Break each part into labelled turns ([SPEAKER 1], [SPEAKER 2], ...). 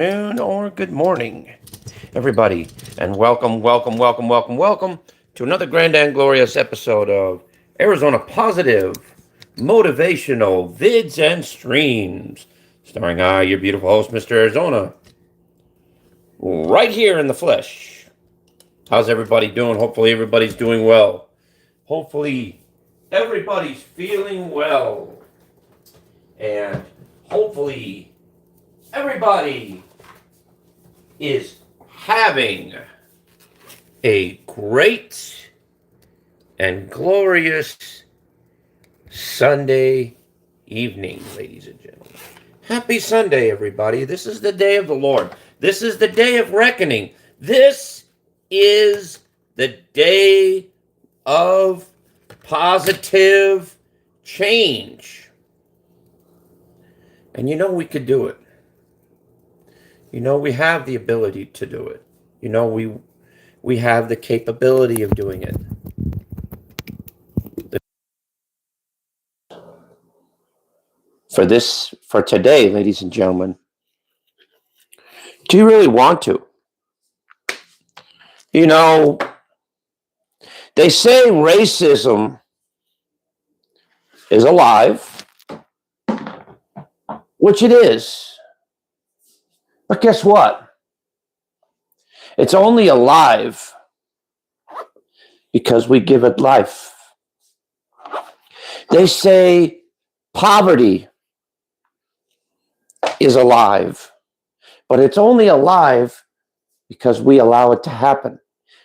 [SPEAKER 1] afternoon, or good morning, everybody, and welcome to another grand and glorious episode of Arizona Positive Motivational Vids and Streams, starring I, your beautiful host, Mr. Arizona, right here in the flesh. How's everybody doing? Hopefully, everybody's doing well. Hopefully, everybody's feeling well. And hopefully, everybody is having a great and glorious Sunday evening, ladies and gentlemen. Happy Sunday, everybody. This is the day of the Lord. This is the day of reckoning. This is the day of positive change. And you know we could do it. You know we have the ability to do it. You know we have the capability of doing it. For today, ladies and gentlemen, do you really want to? You know, they say racism is alive, which it is. But guess what? It's only alive because we give it life. They say poverty is alive, but it's only alive because we allow it to happen.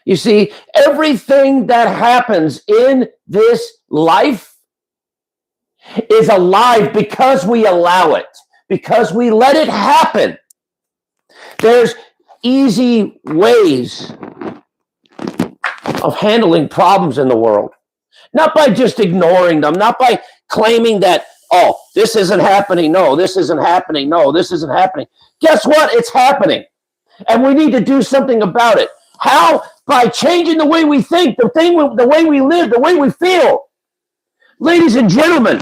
[SPEAKER 1] You see, everything that happens in this life is alive because we allow it, because we let it happen. There's easy ways of handling problems in the world, not by just ignoring them, not by claiming that, oh, this isn't happening. No, this isn't happening. No, this isn't happening. Guess what? It's happening. And we need to do something about it. How? By changing the way we think, the way we live, the way we feel. Ladies and gentlemen,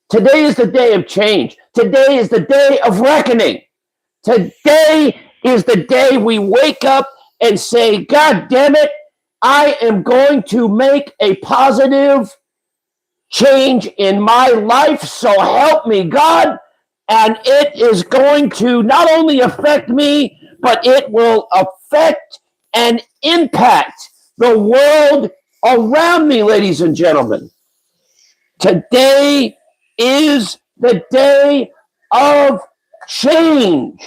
[SPEAKER 1] today is the day of change. Today is the day of reckoning. Today is the day we wake up and say, God damn it, I am going to make a positive change in my life, so help me God. And it is going to not only affect me, but it will affect and impact the world around me, ladies and gentlemen. Today is the day of change.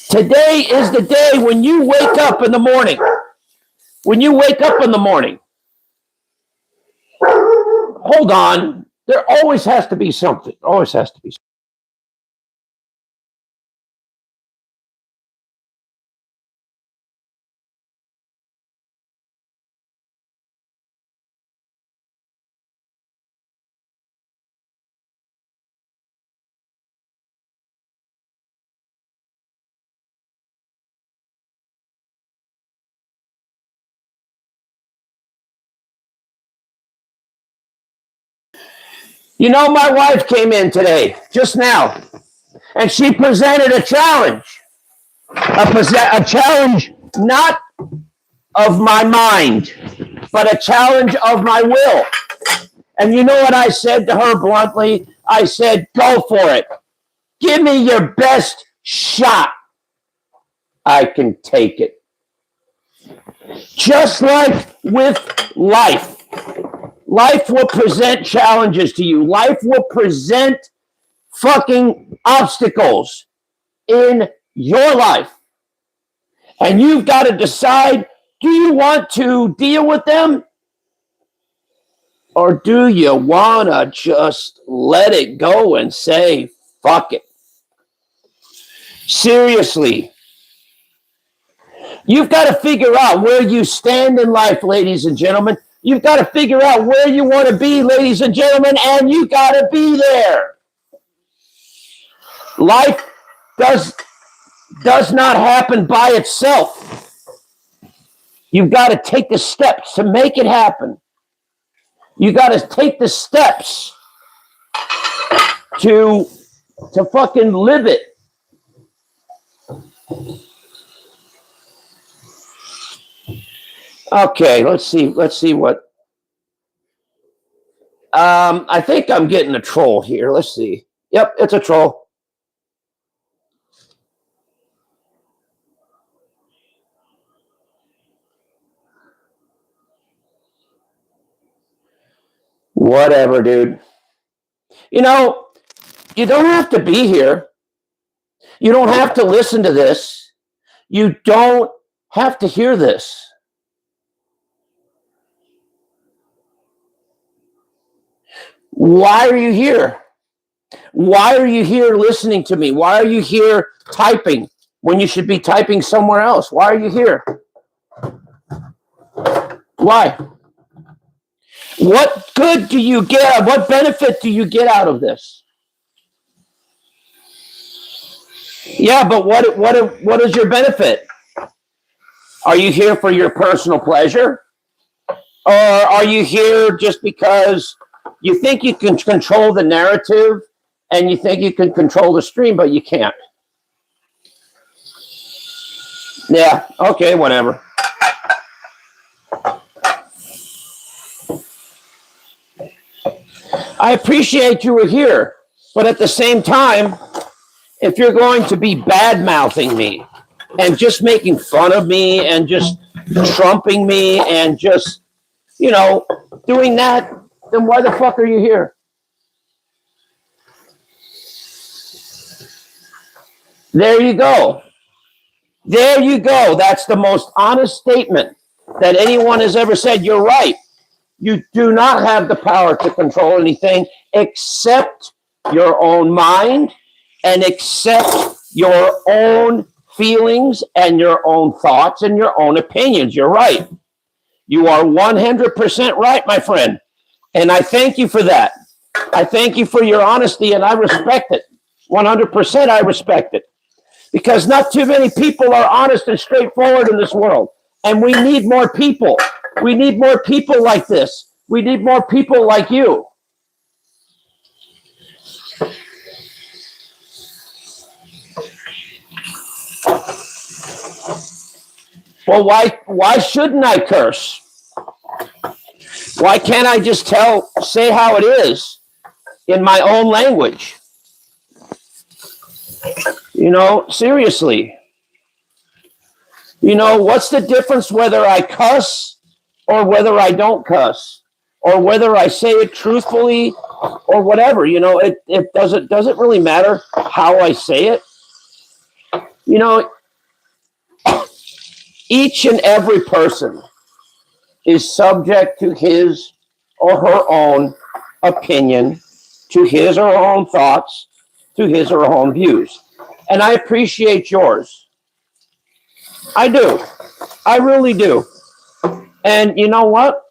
[SPEAKER 1] Today is the day when you wake up in the morning. When you wake up in the morning, hold on. There always has to be something. Always has to be something. You know, my wife came in today, just now, and she presented a challenge. A challenge not of my mind, but a challenge of my will. And you know what I said to her bluntly? I said, go for it. Give me your best shot. I can take it. Just like with life. Life will present challenges to you. Life will present fucking obstacles in your life. And you've got to decide, do you want to deal with them? Or do you want to just let it go and say, fuck it? Seriously. You've got to figure out where you stand in life, ladies and gentlemen. You've got to figure out where you want to be, ladies and gentlemen, and you got to be there. Life does not happen by itself. You've got to take the steps to make it happen. You got to take the steps to to fucking live it. Okay, let's see what. I think I'm getting a troll here. Let's see. Yep, it's a troll. Whatever, dude. You know, you don't have to be here. You don't have to listen to this. You don't have to hear this. Why are you here? Why are you here listening to me? Why are you here typing when you should be typing somewhere else? Why are you here? Why? What good do you get? What benefit do you get out of this? Yeah, but what is your benefit? Are you here for your personal pleasure? Or are you here just because you think you can control the narrative and you think you can control the stream, but you can't? Yeah, okay, whatever. I appreciate you were here, but at the same time, if you're going to be bad-mouthing me and just making fun of me and just trumping me and just, doing that, then why the fuck are you here? There you go. There you go. That's the most honest statement that anyone has ever said. You're right. You do not have the power to control anything except your own mind and except your own feelings and your own thoughts and your own opinions. You're right. You are 100% right, my friend. And I thank you for that. I thank you for your honesty, and I respect it. 100% I respect it. Because not too many people are honest and straightforward in this world. And we need more people. We need more people like this. We need more people like you. Well, why shouldn't I curse? Why can't I just say how it is in my own language? Seriously. What's the difference whether I cuss or whether I don't cuss or whether I say it truthfully or whatever? It doesn't really matter how I say it. Each and every person is subject to his or her own opinion, to his or her own thoughts, to his or her own views. And I appreciate yours. I do. I really do. And you know what?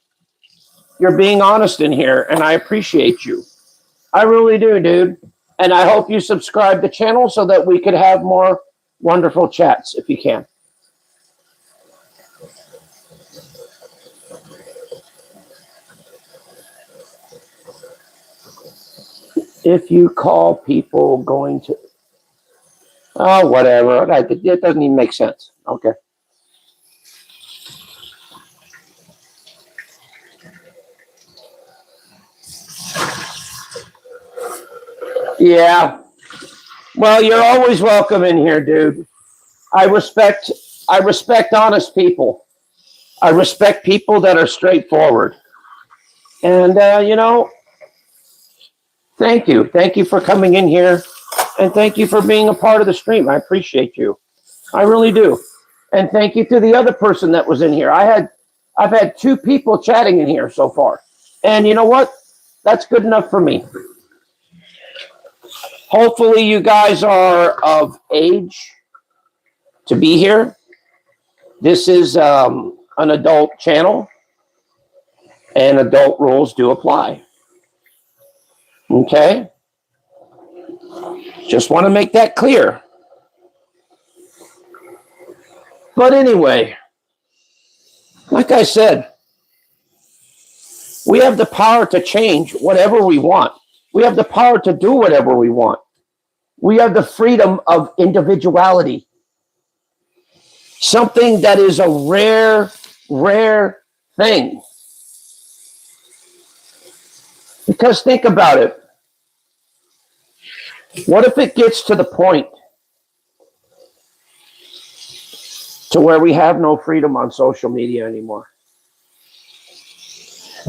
[SPEAKER 1] You're being honest in here, and I appreciate you. I really do, dude. And I hope you subscribe to the channel so that we could have more wonderful chats, if you can. If you call people going to... Oh, whatever. It doesn't even make sense. Okay. Yeah. Well, you're always welcome in here, dude. I respect honest people. I respect people that are straightforward. And, thank you. Thank you for coming in here. And thank you for being a part of the stream. I appreciate you. I really do. And thank you to the other person that was in here. I've had 2 people chatting in here so far. And you know what? That's good enough for me. Hopefully you guys are of age to be here. This is an adult channel, and adult rules do apply. Okay? Just want to make that clear. But anyway, like I said, we have the power to change whatever we want. We have the power to do whatever we want. We have the freedom of individuality. Something that is a rare, rare thing. Because think about it. What if it gets to the point to where we have no freedom on social media anymore?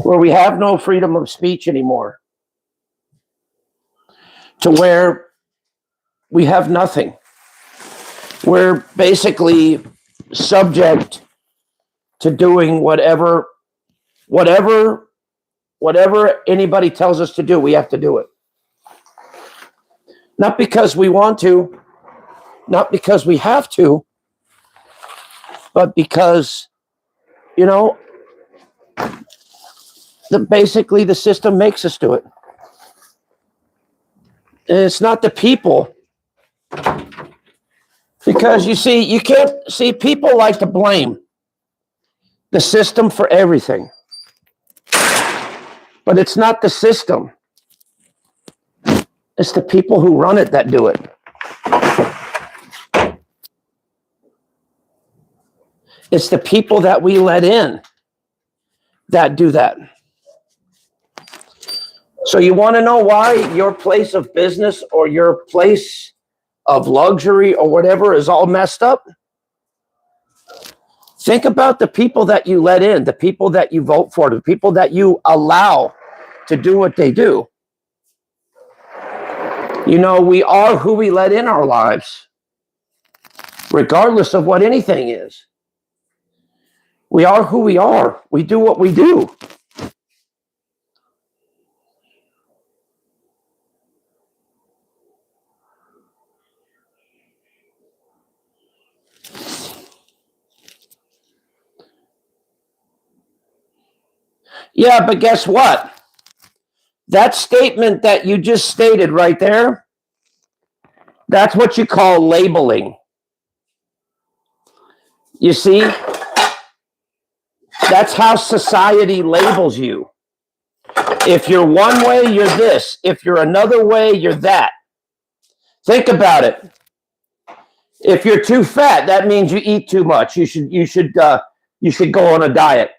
[SPEAKER 1] Where we have no freedom of speech anymore? To where we have nothing. We're basically subject to doing whatever anybody tells us to do. We have to do it. Not because we want to, not because we have to, but because, basically the system makes us do it. And it's not the people. Because you can't see, people like to blame the system for everything. But it's not the system. It's the people who run it that do it. It's the people that we let in that do that. So you want to know why your place of business or your place of luxury or whatever is all messed up? Think about the people that you let in, the people that you vote for, the people that you allow to do what they do. We are who we let in our lives, regardless of what anything is. We are who we are. We do what we do. Yeah, but guess what? That statement that you just stated right there, that's what you call labeling. You see? That's how society labels you. If you're one way, you're this. If you're another way, you're that. Think about it. If you're too fat, that means you eat too much. You should go on a diet.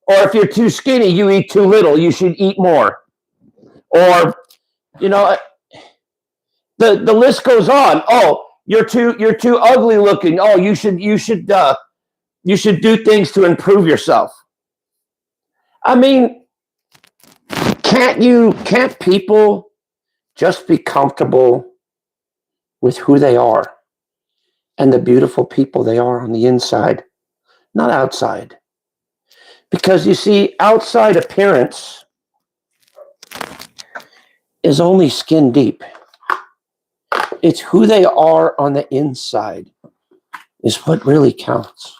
[SPEAKER 1] Or if you're too skinny, you eat too little. You should eat more. Or, the list goes on. Oh, you're too ugly looking. Oh, you should do things to improve yourself. I mean, can't people just be comfortable with who they are and the beautiful people they are on the inside, not outside? Because you see, outside appearance is only skin deep. It's who they are on the inside is what really counts.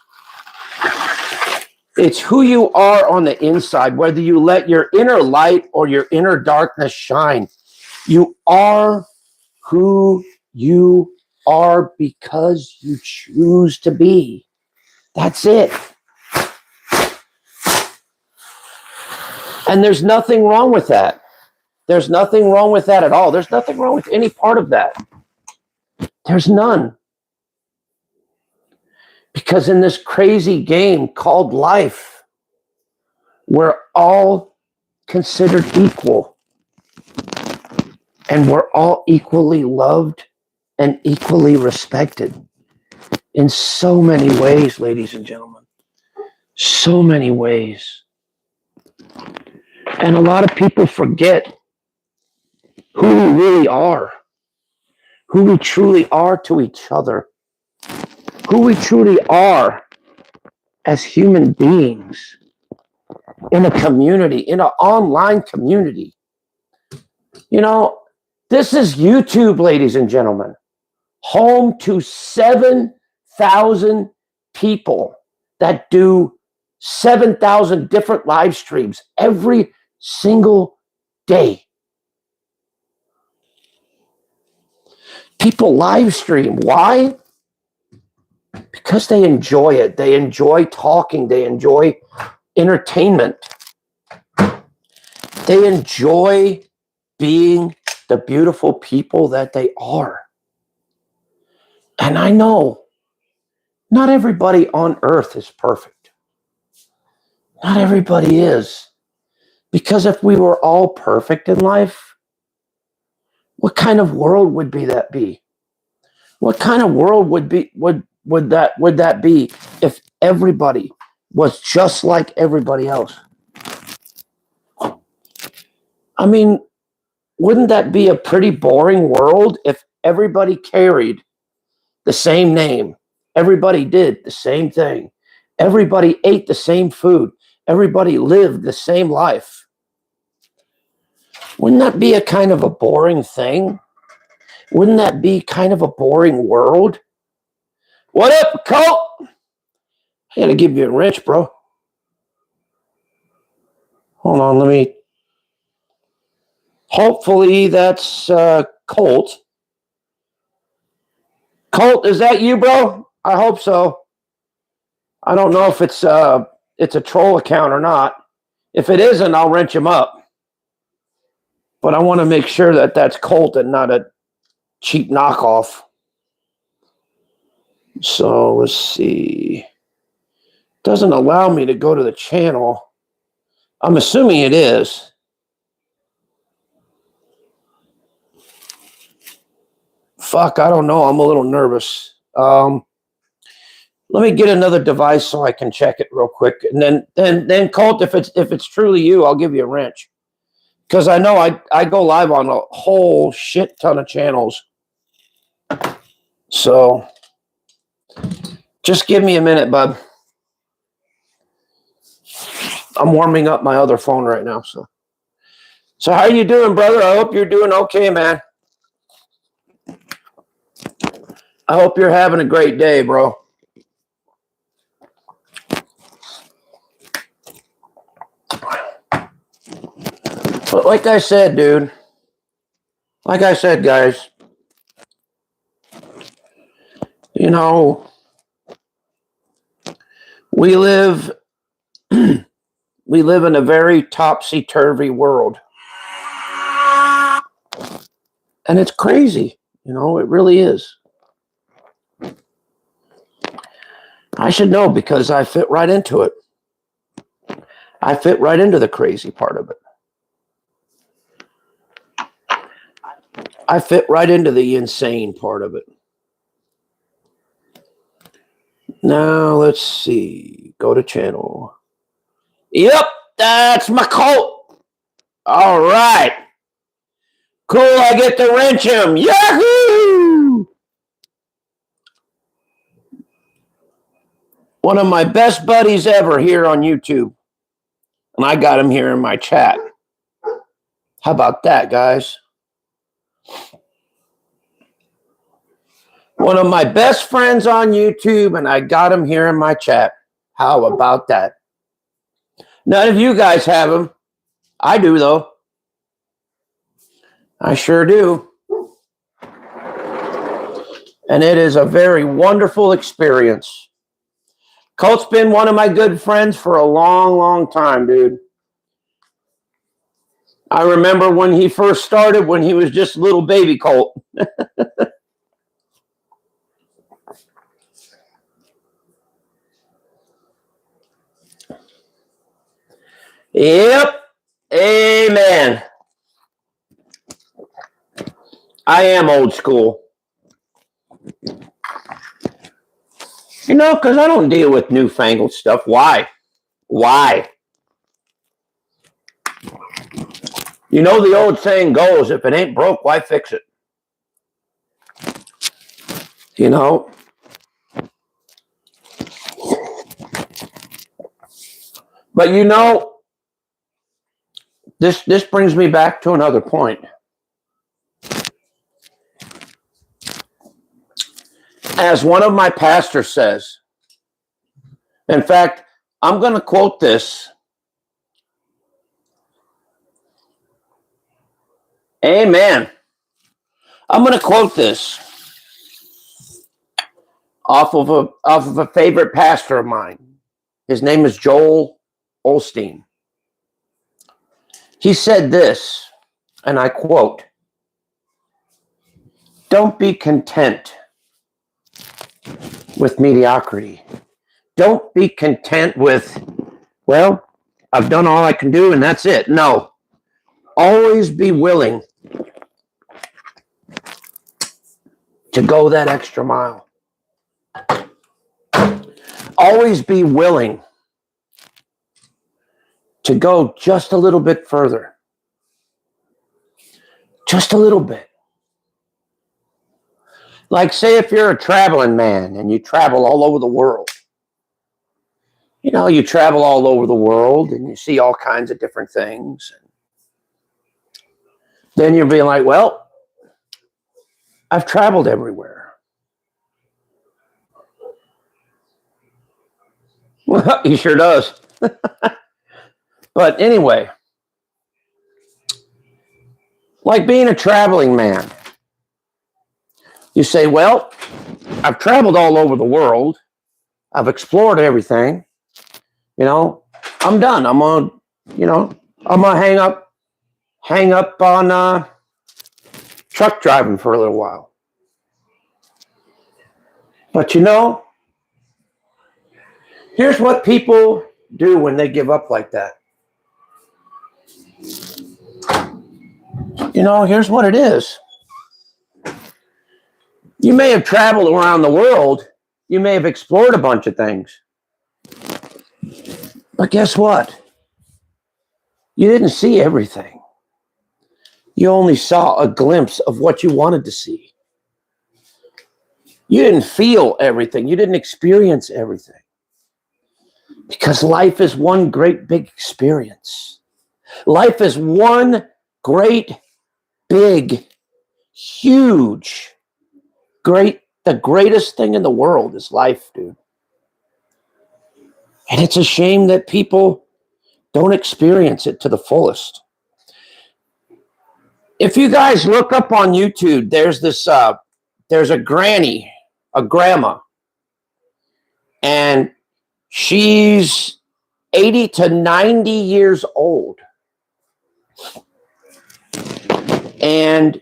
[SPEAKER 1] It's who you are on the inside, whether you let your inner light or your inner darkness shine. You are who you are because you choose to be. That's it. And there's nothing wrong with that. There's nothing wrong with that at all. There's nothing wrong with any part of that. There's none. Because in this crazy game called life, we're all considered equal. And we're all equally loved and equally respected in so many ways, ladies and gentlemen. So many ways. And a lot of people forget who we really are, who we truly are to each other, who we truly are as human beings in a community, in an online community. This is YouTube, ladies and gentlemen, home to 7,000 people that do 7,000 different live streams every single day. People live stream. Why? Because they enjoy it. They enjoy talking. They enjoy entertainment. They enjoy being the beautiful people that they are. And I know not everybody on earth is perfect. Not everybody is. Because if we were all perfect in life, what kind of world would that be? What kind of world would that be if everybody was just like everybody else? I mean, wouldn't that be a pretty boring world if everybody carried the same name? Everybody did the same thing. Everybody ate the same food. Everybody lived the same life. Wouldn't that be a kind of a boring thing? Wouldn't that be kind of a boring world? What up, Colt? I gotta give you a wrench, bro. Hold on, let me. Hopefully that's Colt. Colt, is that you, bro? I hope so. I don't know if it's a troll account or not. If it isn't, I'll wrench him up. But I want to make sure that that's Colt and not a cheap knockoff. So let's see. Doesn't allow me to go to the channel. I'm assuming it is. Fuck, I don't know. I'm a little nervous. Let me get another device so I can check it real quick, and then Colt, if it's truly you, I'll give you a wrench, because I know I go live on a whole shit ton of channels. So just give me a minute, bud. I'm warming up my other phone right now. So how you doing, brother? I hope you're doing okay, man. I hope you're having a great day, bro. But like I said, dude, like I said, guys, you know, we live in a very topsy-turvy world. And it's crazy, you know, it really is. I should know because I fit right into it. I fit right into the crazy part of it. I fit right into the insane part of it. Now, let's see. Go to channel. Yep, that's my Colt. All right. Cool, I get to wrench him. Yahoo! One of my best buddies ever here on YouTube. And I got him here in my chat. How about that, guys? One of my best friends on YouTube, and I got him here in my chat. How about that? None of you guys have him. I do, though. I sure do. And it is a very wonderful experience. Colt's been one of my good friends for a long, long time, dude. I remember when he first started, when he was just a little baby Colt. Yep. Amen. I am old school. You know, because I don't deal with newfangled stuff. Why? Why? You know, the old saying goes, if it ain't broke, why fix it? You know? But you know, this brings me back to another point. As one of my pastors says, in fact, I'm going to quote this. Amen. I'm going to quote this off of a favorite pastor of mine. His name is Joel Osteen. He said this, and I quote, "Don't be content with mediocrity. Don't be content with, well, I've done all I can do and that's it. No. Always be willing to go that extra mile. Always be willing to go just a little bit further. Just a little bit. Like, say if you're a traveling man and you travel all over the world. You know, you travel all over the world and you see all kinds of different things. Then you'll be like, well, I've traveled everywhere. Well, he sure does. But anyway, like being a traveling man. You say, well, I've traveled all over the world. I've explored everything. You know, I'm done. I'm gonna hang up on truck driving for a little while. But you know, here's what people do when they give up like that. You know, here's what it is. You may have traveled around the world. You may have explored a bunch of things. But guess what? You didn't see everything. You only saw a glimpse of what you wanted to see. You didn't feel everything. You didn't experience everything. Because life is one great big experience. Life is one great big, huge, the greatest thing in the world is life, dude. And it's a shame that people don't experience it to the fullest. If you guys look up on YouTube, there's a granny, a grandma, and she's 80 to 90 years old. And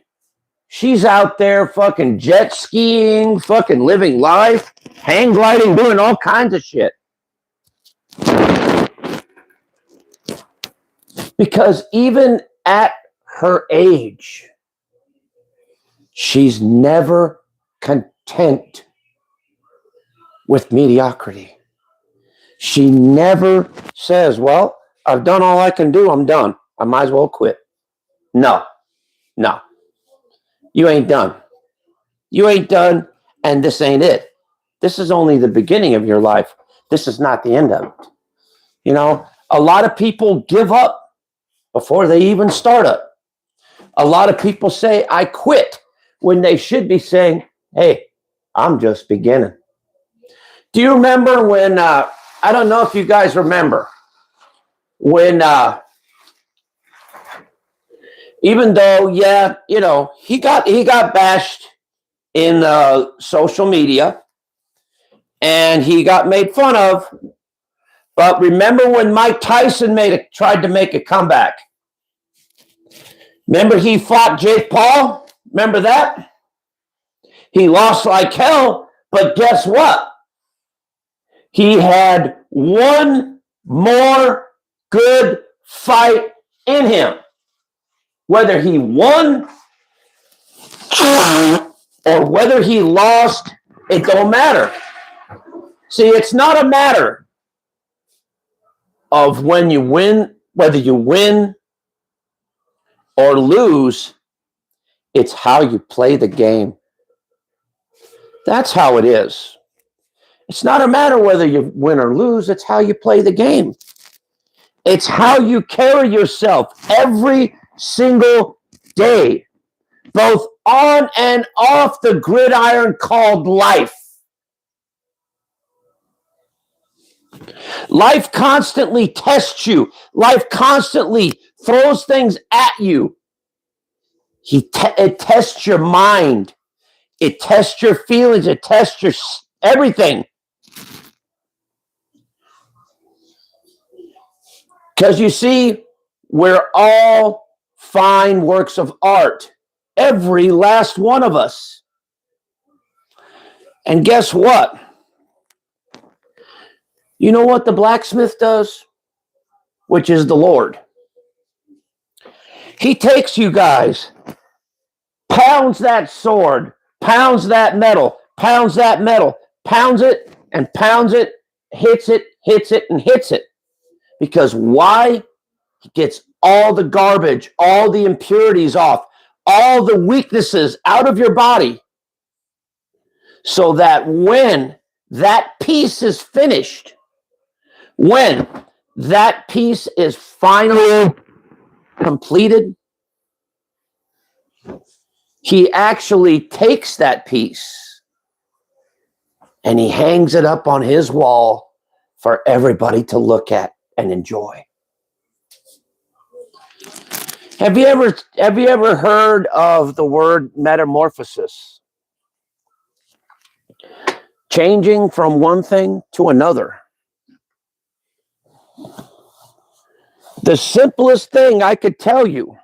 [SPEAKER 1] she's out there fucking jet skiing, fucking living life, hang gliding, doing all kinds of shit. Because even at her age, she's never content with mediocrity. She never says, well, I've done all I can do. I'm done. I might as well quit. No. You ain't done. You ain't done, and this ain't it. This is only the beginning of your life. This is not the end of it. You know, a lot of people give up before they even start up. A lot of people say, I quit, when they should be saying, hey, I'm just beginning. Do you remember when, I don't know if you guys remember, when, even though, yeah, you know, he got bashed in social media and he got made fun of. But remember when Mike Tyson tried to make a comeback? Remember he fought Jake Paul? Remember that? He lost like hell, but guess what? He had one more good fight in him. Whether he won or whether he lost, it don't matter. See, it's not a matter of when you win, whether you win or lose. It's how you play the game. That's how it is. It's not a matter whether you win or lose. It's how you play the game. It's how you carry yourself every single day, both on and off the gridiron called life. Life constantly tests you. Life constantly throws things at you. It tests your mind. It tests your feelings. It tests your everything. Because you see, we're all fine works of art. Every last one of us. And guess what? You know what the blacksmith does? Which is the Lord. He takes you guys, pounds that sword, pounds that metal, pounds that metal, pounds it and pounds it, hits it, and hits it. Because why? He gets all the garbage, all the impurities off, all the weaknesses out of your body, so that when that piece is finished, when that piece is finally completed, he actually takes that piece and he hangs it up on his wall for everybody to look at and enjoy. Have you ever heard of the word metamorphosis? Changing from one thing to another. The simplest thing I could tell you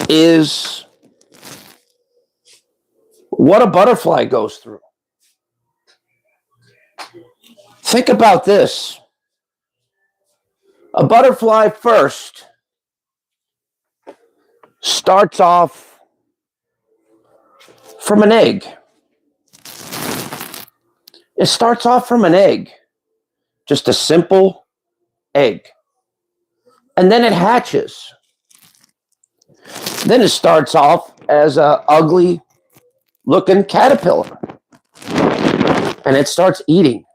[SPEAKER 1] is what a butterfly goes through. Think about this. A butterfly first starts off from an egg. It starts off from an egg, just a simple egg. And then it hatches. Then it starts off as an ugly looking caterpillar. And it starts eating.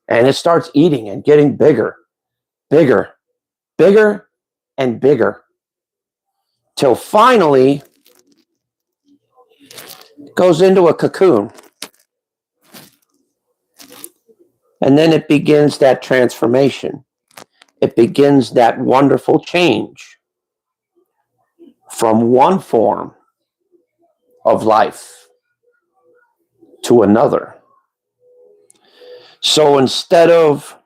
[SPEAKER 1] And it starts eating and getting bigger, bigger, bigger, and bigger. Till finally it goes into a cocoon. And then it begins that transformation. It begins that wonderful change from one form of life to another. So instead of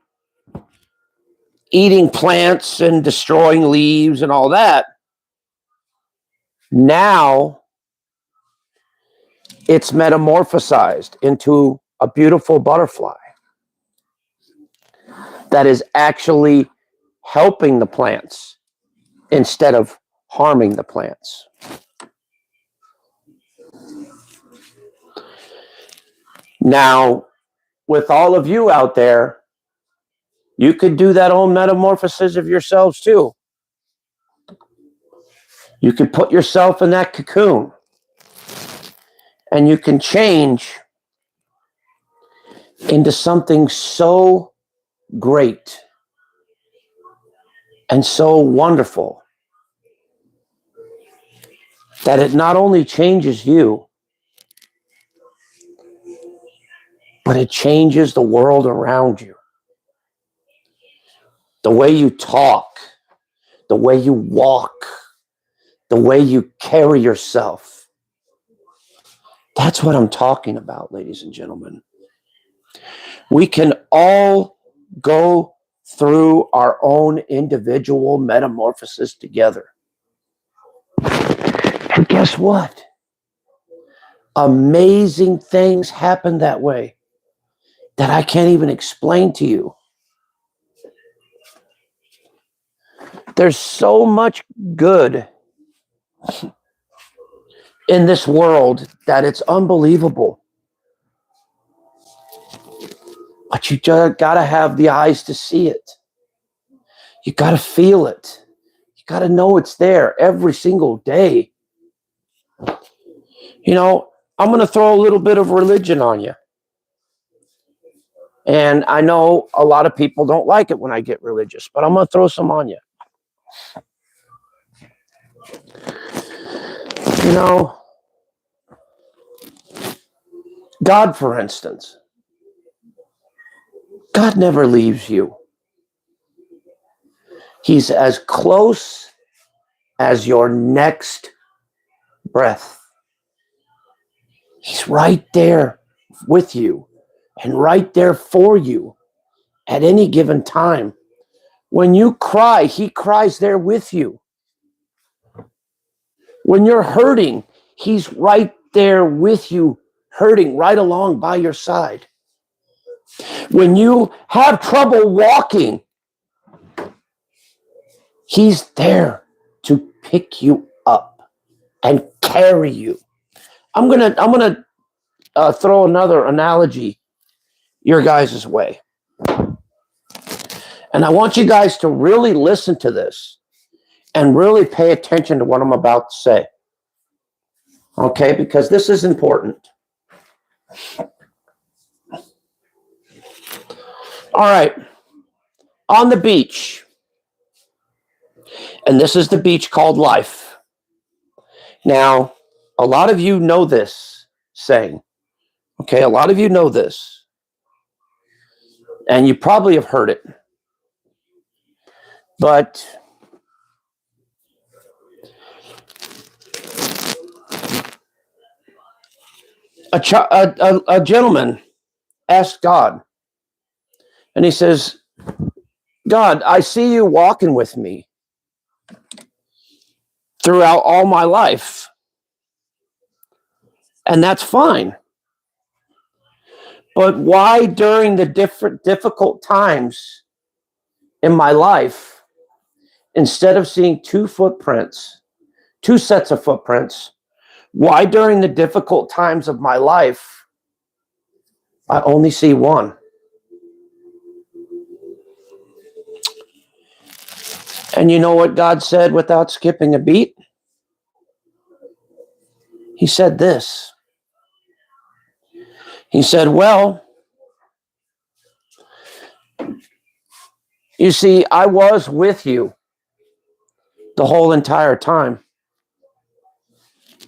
[SPEAKER 1] eating plants and destroying leaves and all that, now it's metamorphosized into a beautiful butterfly that is actually helping the plants instead of harming the plants. Now, with all of you out there, you could do that own metamorphosis of yourselves too. You could put yourself in that cocoon and you can change into something so great and so wonderful that it not only changes you, but it changes the world around you. The way you talk, the way you walk, the way you carry yourself. That's what I'm talking about, ladies and gentlemen. We can all go through our own individual metamorphosis together. And guess what? Amazing things happen that way that I can't even explain to you. There's so much good in this world that it's unbelievable. But you just got to have the eyes to see it. You got to feel it. You got to know it's there every single day. You know, I'm going to throw a little bit of religion on you. And I know a lot of people don't like it when I get religious, but I'm going to throw some on you. You know, God, for instance, God never leaves you. He's as close as your next breath. He's right there with you and right there for you at any given time. When you cry, he cries there with you. When you're hurting, he's right there with you, hurting right along by your side. When you have trouble walking, he's there to pick you up and carry you. I'm gonna throw another analogy your guys' way. And I want you guys to really listen to this and really pay attention to what I'm about to say. Okay, because this is important. All right, on the beach, and this is the beach called life. Now, a lot of you know this saying. Okay, a lot of you know this. And you probably have heard it. But a gentleman asked God, and he says, God, I see you walking with me throughout all my life. And that's fine. But why during the difficult times in my life, instead of seeing two sets of footprints, why during the difficult times of my life, I only see one? And you know what God said without skipping a beat? He said this. He said, well, you see, I was with you the whole entire time.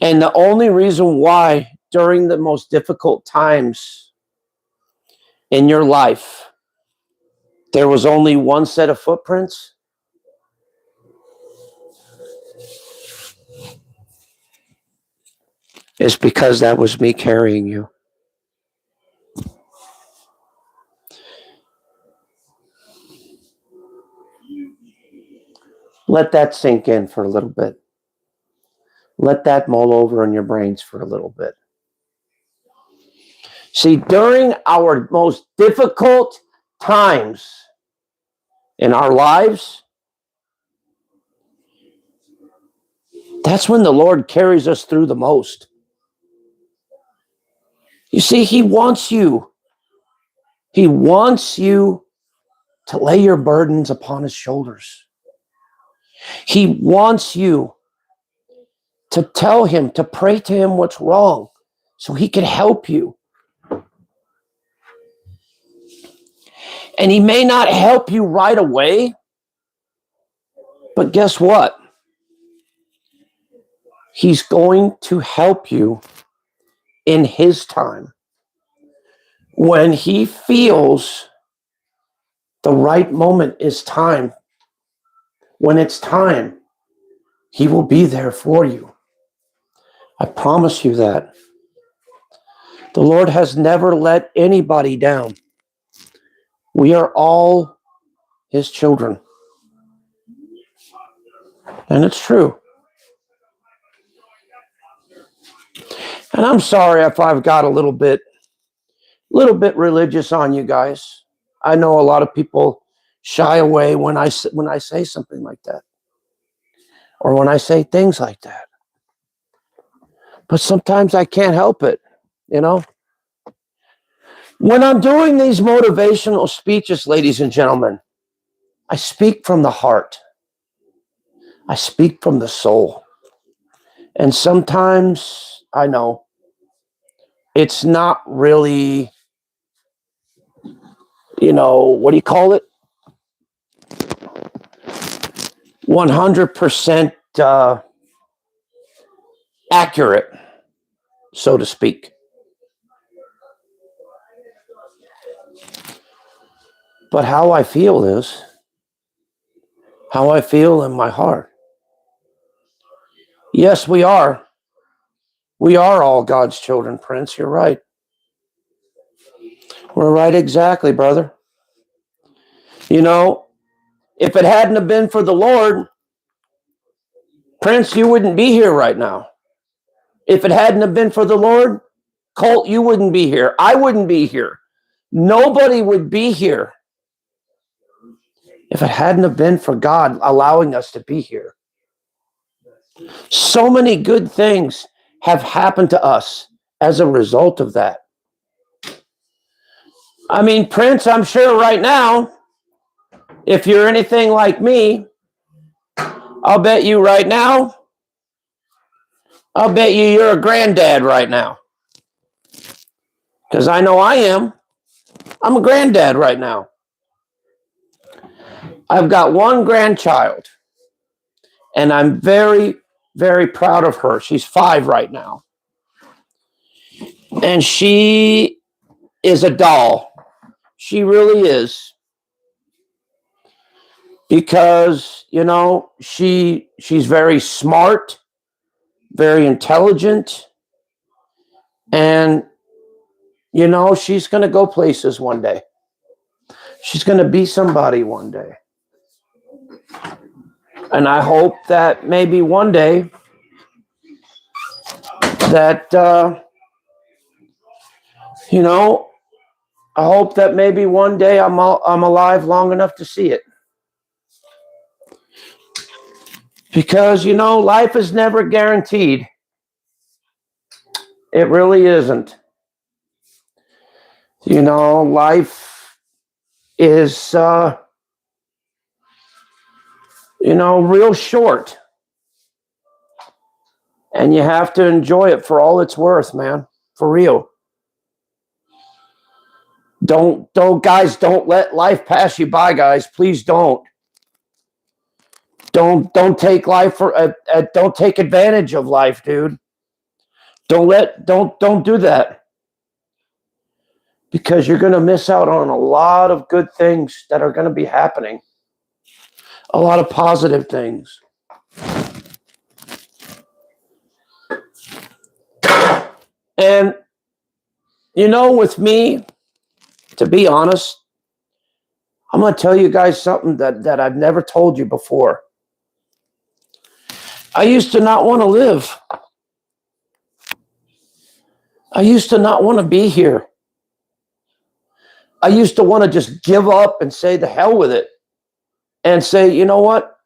[SPEAKER 1] And the only reason why during the most difficult times in your life, there was only one set of footprints is because that was me carrying you. Let that sink in for a little bit. Let that mull over in your brains for a little bit. See, during our most difficult times in our lives, that's when the Lord carries us through the most. You see, He wants you to lay your burdens upon His shoulders. He wants you to tell Him, to pray to Him what's wrong so He can help you. And He may not help you right away, but guess what? He's going to help you in His time. When He feels the right moment is time, when it's time, He will be there for you. I promise you that. The Lord has never let anybody down. We are all His children. And it's true. And I'm sorry if I've got a little bit religious on you guys. I know a lot of people shy away when I say something like that, or when I say things like that. But sometimes I can't help it, you know. When I'm doing these motivational speeches, ladies and gentlemen, I speak from the heart. I speak from the soul. And sometimes, I know, it's not really, what do you call it? 100% accurate, so to speak. But how I feel is how I feel in my heart. Yes, we are. We are all God's children, Prince. You're right. We're right exactly, brother. If it hadn't have been for the Lord, Prince, you wouldn't be here right now. If it hadn't have been for the Lord, Colt, you wouldn't be here. I wouldn't be here. Nobody would be here if it hadn't have been for God allowing us to be here. So many good things have happened to us as a result of that. I mean, Prince, I'm sure right now, if you're anything like me, I'll bet you right now, I'll bet you're a granddad right now. Because I know I am. I'm a granddad right now. I've got one grandchild, and I'm very, very proud of her. She's 5 right now. And she is a doll. She really is. Because, you know, she's very smart, very intelligent, and, you know, she's going to go places one day. She's going to be somebody one day. And I hope that maybe one day that, you know, I hope that maybe one day I'm alive long enough to see it. Because, you know, life is never guaranteed. It really isn't. You know, life is, you know, real short. And you have to enjoy it for all it's worth, man. For real. Don't let life pass you by, guys. Please don't. Don't take life for don't take advantage of life, dude. Don't do that. Because you're going to miss out on a lot of good things that are going to be happening. A lot of positive things. And, you know, with me, to be honest, I'm going to tell you guys something that I've never told you before. I used to not want to live. I used to not want to be here. I used to want to just give up and say the hell with it. And say, you know what?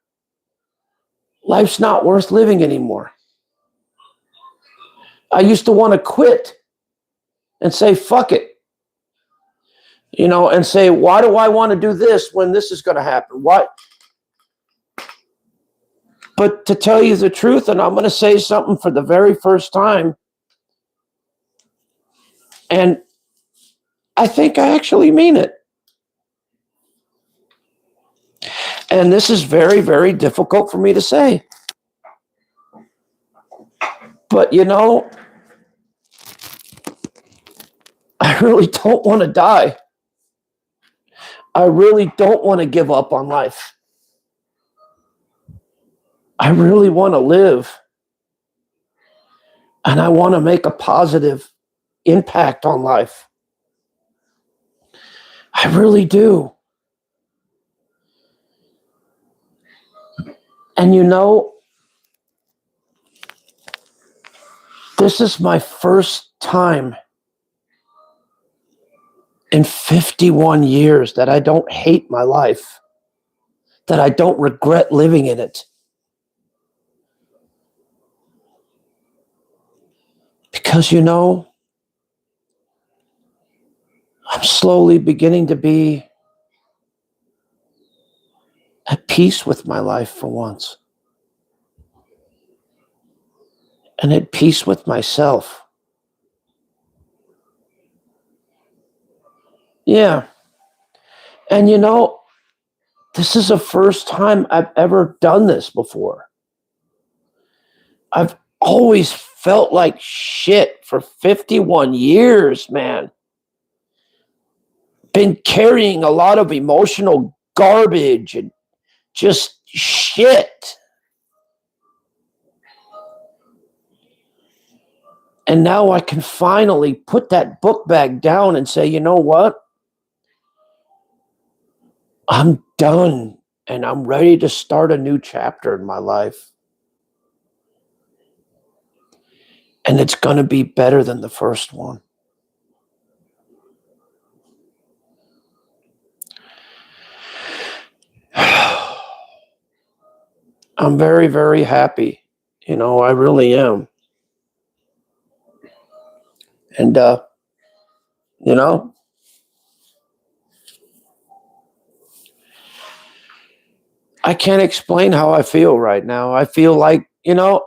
[SPEAKER 1] Life's not worth living anymore. I used to want to quit and say, fuck it. You know, and say, why do I want to do this when this is going to happen? What? But to tell you the truth, and I'm going to say something for the very first time, and I think I actually mean it. And this is very, very difficult for me to say. But, you know, I really don't want to die. I really don't want to give up on life. I really want to live. And I want to make a positive impact on life. I really do. And you know, this is my first time in 51 years that I don't hate my life, that I don't regret living in it. Because, you know, I'm slowly beginning to be at peace with my life for once. And at peace with myself. Yeah. And you know, this is the first time I've ever done this before. I've always felt like shit for 51 years, man. Been carrying a lot of emotional garbage and just shit. And now I can finally put that book bag down and say, you know what? I'm done and I'm ready to start a new chapter in my life. And it's going to be better than the first one. I'm very, very happy. You know, I really am. And, you know, I can't explain how I feel right now. I feel like, you know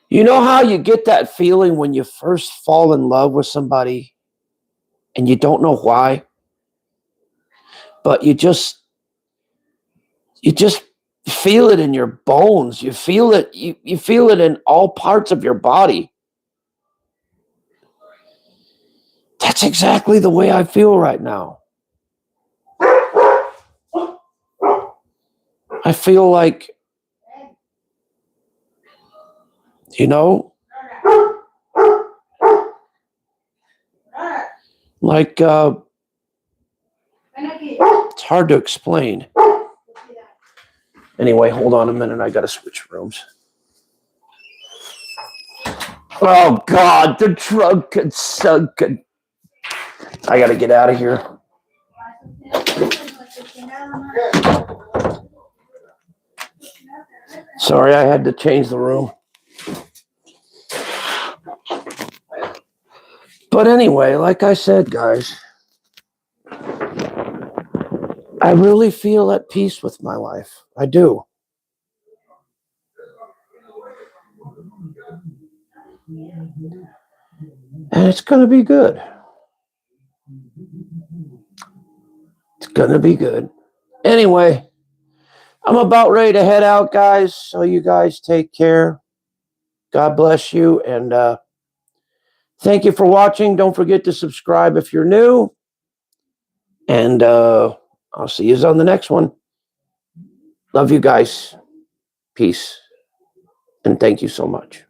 [SPEAKER 1] how you get that feeling when you first fall in love with somebody and you don't know why, but you just feel it in your bones. You feel it, you feel it in all parts of your body. That's exactly the way I feel right now. I feel like, you know, like it's hard to explain. Anyway, hold on a minute. I got to switch rooms. Oh, God, the drug could suck. I got to get out of here. Sorry, I had to change the room. But anyway, like I said, guys, I really feel at peace with my life. I do. And it's going to be good. It's going to be good. Anyway, I'm about ready to head out, guys. So you guys take care. God bless you. And thank you for watching. Don't forget to subscribe if you're new. And I'll see you on the next one. Love you guys. Peace. And thank you so much.